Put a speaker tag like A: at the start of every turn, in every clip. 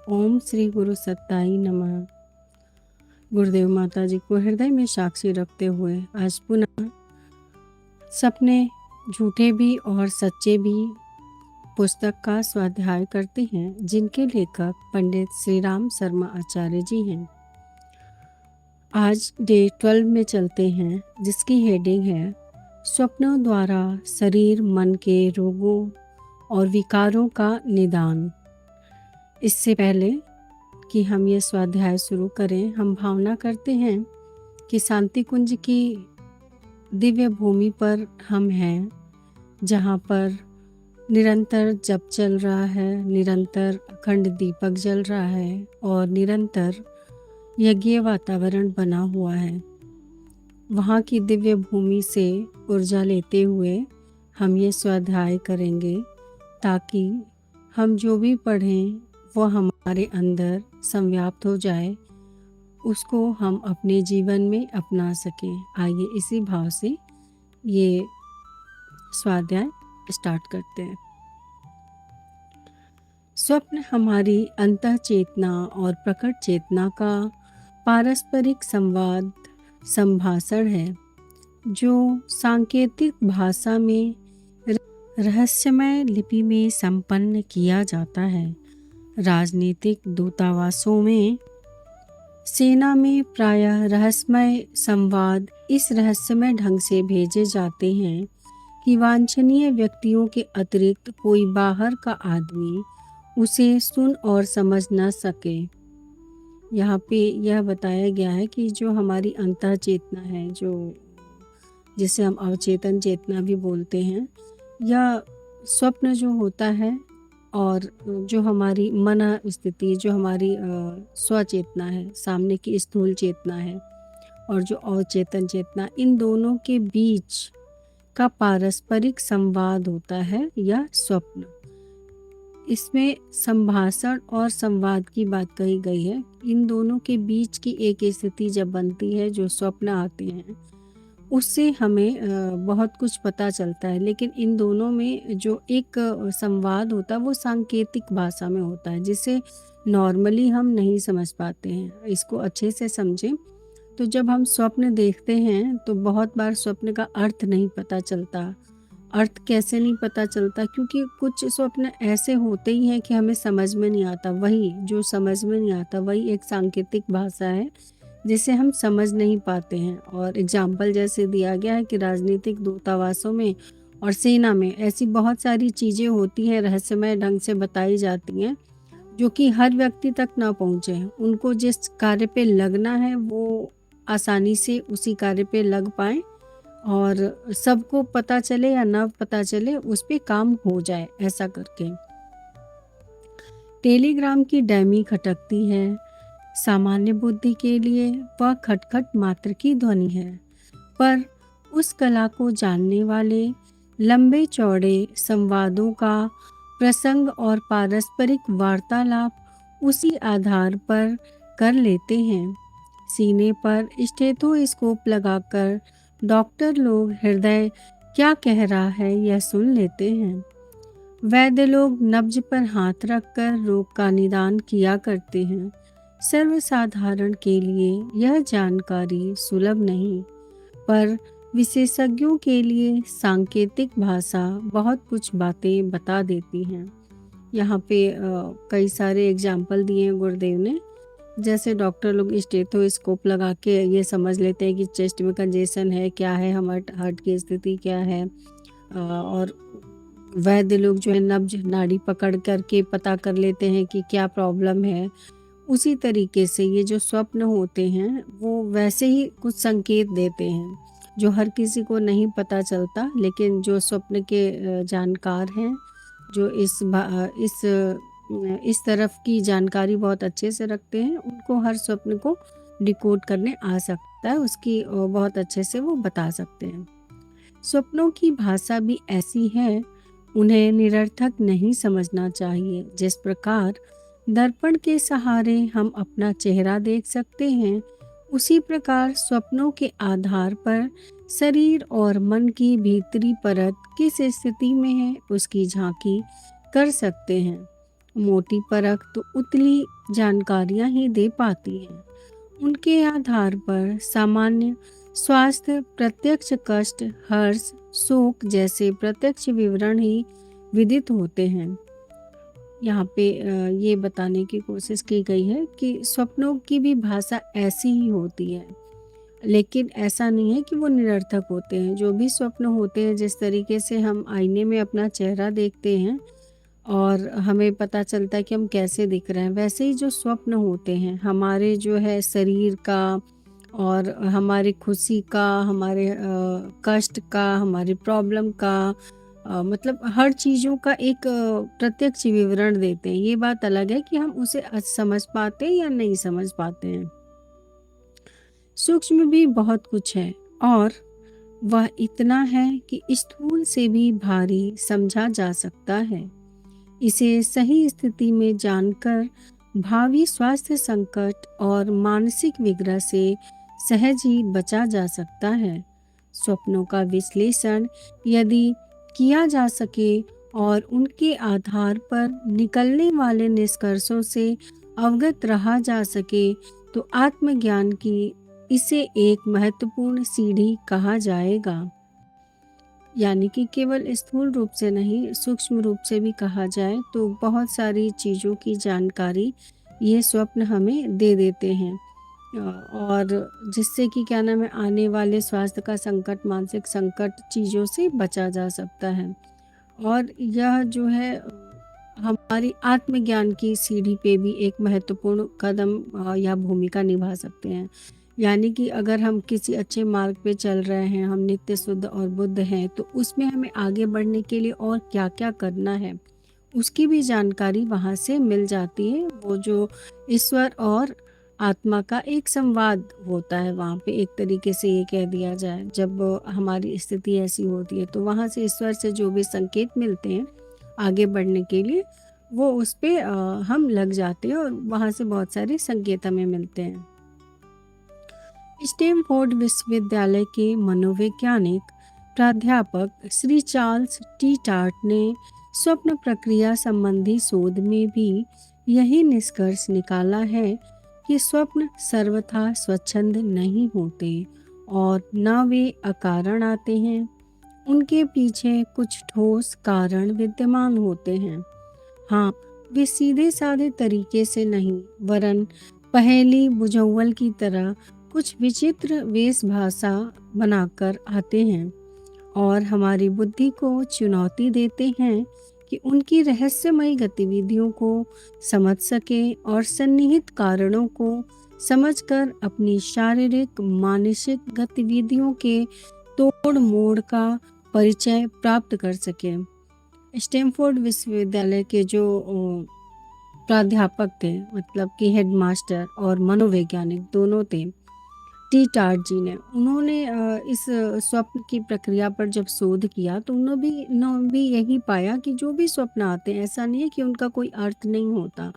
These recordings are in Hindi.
A: ओम श्री गुरु सत्ताई नमः। गुरुदेव माता जी को हृदय में साक्षी रखते हुए आज पुनः सपने झूठे भी और सच्चे भी पुस्तक का स्वाध्याय करते हैं, जिनके लेखक पंडित श्री राम शर्मा आचार्य जी हैं। आज डे 12 में चलते हैं, जिसकी हेडिंग है स्वप्नों द्वारा शरीर मन के रोगों और विकारों का निदान। इससे पहले कि हम ये स्वाध्याय शुरू करें, हम भावना करते हैं कि शांति कुंज की दिव्य भूमि पर हम हैं, जहाँ पर निरंतर जप चल रहा है, निरंतर अखंड दीपक जल रहा है और निरंतर यज्ञ वातावरण बना हुआ है। वहाँ की दिव्य भूमि से ऊर्जा लेते हुए हम ये स्वाध्याय करेंगे, ताकि हम जो भी पढ़ें वो हमारे अंदर संव्याप्त हो जाए, उसको हम अपने जीवन में अपना सकें। आइए इसी भाव से ये स्वाध्याय स्टार्ट करते हैं। स्वप्न हमारी अंतः चेतना और प्रकट चेतना का पारस्परिक संभाषण है, जो सांकेतिक भाषा में रहस्यमय लिपि में संपन्न किया जाता है। राजनीतिक दूतावासों में, सेना में प्रायः रहस्यमय संवाद इस रहस्यमय ढंग से भेजे जाते हैं कि वांछनीय व्यक्तियों के अतिरिक्त कोई बाहर का आदमी उसे सुन और समझ न सके। यहाँ पे यह बताया गया है कि जो हमारी अंतः चेतना है, जो जिसे हम अवचेतन चेतना भी बोलते हैं, यह स्वप्न जो होता है और जो हमारी मन स्थिति, जो हमारी स्वचेतना है, सामने की स्थूल चेतना है, और जो अवचेतन चेतना, इन दोनों के बीच का पारस्परिक संवाद होता है यह स्वप्न। इसमें संभाषण और संवाद की बात कही गई है। इन दोनों के बीच की एक स्थिति जब बनती है, जो स्वप्न आते हैं, उससे हमें बहुत कुछ पता चलता है। लेकिन इन दोनों में जो एक संवाद होता है वो सांकेतिक भाषा में होता है, जिसे नॉर्मली हम नहीं समझ पाते हैं। इसको अच्छे से समझें। तो जब हम स्वप्न देखते हैं तो बहुत बार स्वप्न का अर्थ नहीं पता चलता। अर्थ कैसे नहीं पता चलता? क्योंकि कुछ स्वप्न ऐसे होते ही हैं कि हमें समझ में नहीं आता। वही जो समझ में नहीं आता, वही एक सांकेतिक भाषा है जिसे हम समझ नहीं पाते हैं। और एग्जाम्पल जैसे दिया गया है कि राजनीतिक दूतावासों में और सेना में ऐसी बहुत सारी चीज़ें होती हैं, रहस्यमय ढंग से बताई जाती हैं, जो कि हर व्यक्ति तक ना पहुँचे। उनको जिस कार्य पे लगना है वो आसानी से उसी कार्य पे लग पाएँ, और सबको पता चले या ना पता चले, उस पे काम हो जाए, ऐसा करके। टेलीग्राम की डैमी खटकती है। सामान्य बुद्धि के लिए वह खटखट मात्र की ध्वनि है, पर उस कला को जानने वाले लंबे चौड़े संवादों का प्रसंग और पारस्परिक वार्तालाप उसी आधार पर कर लेते हैं। सीने पर स्टेथोस्कोप लगाकर डॉक्टर लोग हृदय क्या कह रहा है यह सुन लेते हैं। वैद्य लोग नब्ज पर हाथ रखकर रोग का निदान किया करते हैं। सर्वसाधारण के लिए यह जानकारी सुलभ नहीं, पर विशेषज्ञों के लिए सांकेतिक भाषा बहुत कुछ बातें बता देती हैं। यहाँ पे कई सारे एग्जाम्पल दिए हैं गुरुदेव ने। जैसे डॉक्टर लोग स्टेथोस्कोप लगा के ये समझ लेते हैं कि चेस्ट में कंजेशन है, क्या है, हमारे हार्ट की स्थिति क्या है। और वैद्य लोग जो है नब्ज नाड़ी पकड़ करके पता कर लेते हैं कि क्या प्रॉब्लम है। उसी तरीके से ये जो स्वप्न होते हैं वो वैसे ही कुछ संकेत देते हैं, जो हर किसी को नहीं पता चलता। लेकिन जो स्वप्न के जानकार हैं, जो इस तरफ की जानकारी बहुत अच्छे से रखते हैं, उनको हर स्वप्न को डिकोड करने आ सकता है, उसकी बहुत अच्छे से वो बता सकते हैं। स्वप्नों की भाषा भी ऐसी है, उन्हें निरर्थक नहीं समझना चाहिए। जिस प्रकार दर्पण के सहारे हम अपना चेहरा देख सकते हैं, उसी प्रकार स्वप्नों के आधार पर शरीर और मन की भीतरी परत किस स्थिति में है उसकी झांकी कर सकते हैं। मोटी परख तो उतली जानकारियां ही दे पाती हैं। उनके आधार पर सामान्य स्वास्थ्य, प्रत्यक्ष कष्ट, हर्ष, शोक जैसे प्रत्यक्ष विवरण ही विदित होते हैं। यहाँ पे ये बताने की कोशिश की गई है कि स्वप्नों की भी भाषा ऐसी ही होती है, लेकिन ऐसा नहीं है कि वो निरर्थक होते हैं। जो भी स्वप्न होते हैं, जिस तरीके से हम आईने में अपना चेहरा देखते हैं और हमें पता चलता है कि हम कैसे दिख रहे हैं, वैसे ही जो स्वप्न होते हैं हमारे जो है शरीर का और हमारी खुशी का, हमारे कष्ट का, हमारी प्रॉब्लम का, मतलब हर चीज़ों का एक प्रत्यक्ष विवरण देते हैं। ये बात अलग है कि हम उसे समझ पाते हैं या नहीं समझ पाते हैं। सूक्ष्म भी बहुत कुछ है और वह इतना है कि स्थूल से भी भारी समझा जा सकता है। इसे सही स्थिति में जानकर भावी स्वास्थ्य संकट और मानसिक विग्रह से सहज ही बचा जा सकता है। स्वप्नों का विश्लेषण यदि किया जा सके और उनके आधार पर निकलने वाले निष्कर्षों से अवगत रहा जा सके तो आत्मज्ञान की इसे एक महत्वपूर्ण सीढ़ी कहा जाएगा। यानी कि केवल स्थूल रूप से नहीं, सूक्ष्म रूप से भी कहा जाए तो बहुत सारी चीज़ों की जानकारी ये स्वप्न हमें दे देते हैं, और जिससे कि क्या नाम है, आने वाले स्वास्थ्य का संकट, मानसिक संकट चीज़ों से बचा जा सकता है। और यह जो है हमारी आत्मज्ञान की सीढ़ी पे भी एक महत्वपूर्ण कदम या भूमिका निभा सकते हैं। यानी कि अगर हम किसी अच्छे मार्ग पे चल रहे हैं, हम नित्य शुद्ध और बुद्ध हैं, तो उसमें हमें आगे बढ़ने के लिए और क्या-क्या करना है, उसकी भी जानकारी वहाँ से मिल जाती है। वो जो ईश्वर और आत्मा का एक संवाद होता है वहाँ पे, एक तरीके से ये कह दिया जाए। जब हमारी स्थिति ऐसी होती है तो वहाँ से ईश्वर से जो भी संकेत मिलते हैं आगे बढ़ने के लिए, वो उस पे हम लग जाते हैं और वहाँ से बहुत सारे संकेत हमें मिलते हैं। स्टैनफोर्ड विश्वविद्यालय के मनोवैज्ञानिक प्राध्यापक श्री चार्ल्स टी टार्ट ने स्वप्न प्रक्रिया संबंधी शोध में भी यही निष्कर्ष निकाला है कि स्वप्न सर्वथा स्वच्छंद नहीं होते और न वे अकारण आते हैं। उनके पीछे कुछ ठोस कारण विद्यमान होते हैं। हाँ, वे सीधे साधे तरीके से नहीं, वरन पहेली बुझौल की तरह कुछ विचित्र वेशभाषा बनाकर आते हैं और हमारी बुद्धि को चुनौती देते हैं कि उनकी रहस्यमयी गतिविधियों को समझ सके और सन्निहित कारणों को समझकर अपनी शारीरिक मानसिक गतिविधियों के तोड़ मोड़ का परिचय प्राप्त कर सके। स्टैनफोर्ड विश्वविद्यालय के जो प्राध्यापक थे, मतलब कि हेडमास्टर और मनोवैज्ञानिक दोनों थे, टी टार्ट जी ने, उन्होंने इस स्वप्न की प्रक्रिया पर जब शोध किया तो उन्होंने भी यही पाया कि जो भी स्वप्न आते हैं, ऐसा नहीं है कि उनका कोई अर्थ नहीं होता।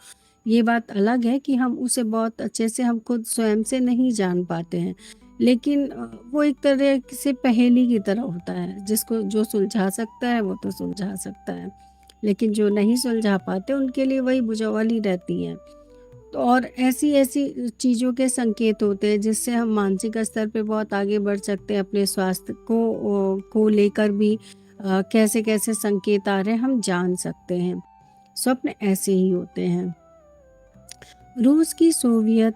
A: ये बात अलग है कि हम उसे बहुत अच्छे से हम खुद स्वयं से नहीं जान पाते हैं, लेकिन वो एक तरह से पहेली की तरह होता है, जिसको जो सुलझा सकता है वो तो सुलझा सकता है, लेकिन जो नहीं सुलझा पाते उनके लिए वही बुझावल ही रहती है। तो और ऐसी चीज़ों के संकेत होते हैं जिससे हम मानसिक स्तर पे बहुत आगे बढ़ सकते हैं। अपने स्वास्थ्य को लेकर भी कैसे कैसे संकेत आ रहे हैं हम जान सकते हैं। स्वप्न ऐसे ही होते हैं। रूस की सोवियत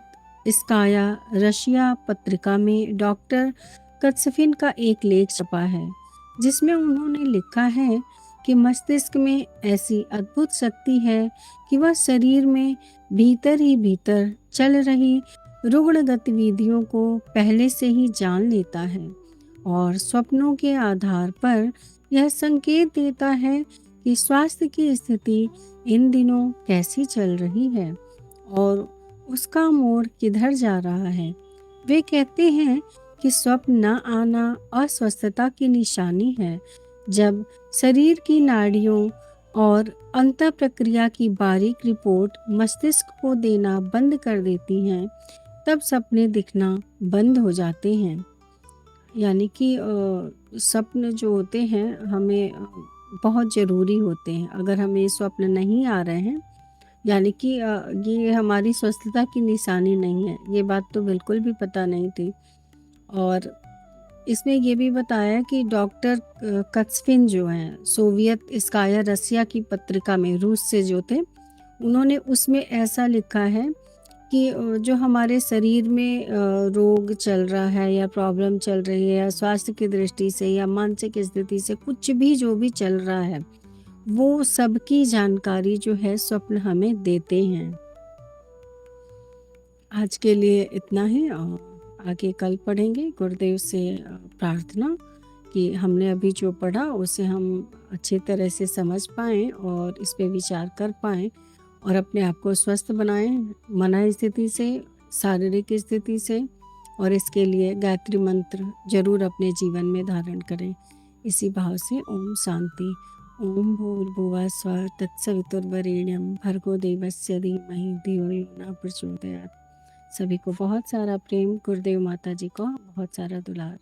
A: स्काया रशिया पत्रिका में डॉक्टर कत्सफिन का एक लेख छपा है, जिसमें उन्होंने लिखा है कि मस्तिष्क में ऐसी अद्भुत शक्ति है कि वह शरीर में भीतर ही भीतर चल रही रुग्ण गतिविधियों को पहले से ही जान लेता है और स्वप्नों के आधार पर यह संकेत देता है कि स्वास्थ्य की स्थिति इन दिनों कैसी चल रही है और उसका मोड़ किधर जा रहा है। वे कहते हैं कि स्वप्न न आना अस्वस्थता की निशानी है। जब शरीर की नाड़ियों और अंतः प्रक्रिया की बारीक रिपोर्ट मस्तिष्क को देना बंद कर देती हैं, तब सपने दिखना बंद हो जाते हैं। यानी कि स्वप्न जो होते हैं हमें बहुत ज़रूरी होते हैं। अगर हमें स्वप्न नहीं आ रहे हैं यानी कि ये हमारी स्वस्थता की निशानी नहीं है। ये बात तो बिल्कुल भी पता नहीं थी। और इसमें ये भी बताया कि डॉक्टर कट्सफिन जो हैं, सोवियत स्काया रसिया की पत्रिका में, रूस से जो थे, उन्होंने उसमें ऐसा लिखा है कि जो हमारे शरीर में रोग चल रहा है या प्रॉब्लम चल रही है, या स्वास्थ्य की दृष्टि से या मानसिक स्थिति से कुछ भी जो भी चल रहा है, वो सबकी जानकारी जो है स्वप्न हमें देते हैं। आज के लिए इतना ही, और आगे कल पढ़ेंगे। गुरुदेव से प्रार्थना कि हमने अभी जो पढ़ा उसे हम अच्छी तरह से समझ पाएँ और इस पे विचार कर पाएँ और अपने आप को स्वस्थ बनाएँ, मन स्थिति से, शारीरिक स्थिति से, और इसके लिए गायत्री मंत्र ज़रूर अपने जीवन में धारण करें। इसी भाव से ओम शांति। ओम भूर्भुवः स्वः तत्सवितुर्वरेण्यं भर्गो देवस्य धीमहि धियो यो न प्रचोदयात्। सभी को बहुत सारा प्रेम, गुरुदेव माता जी को बहुत सारा दुलार।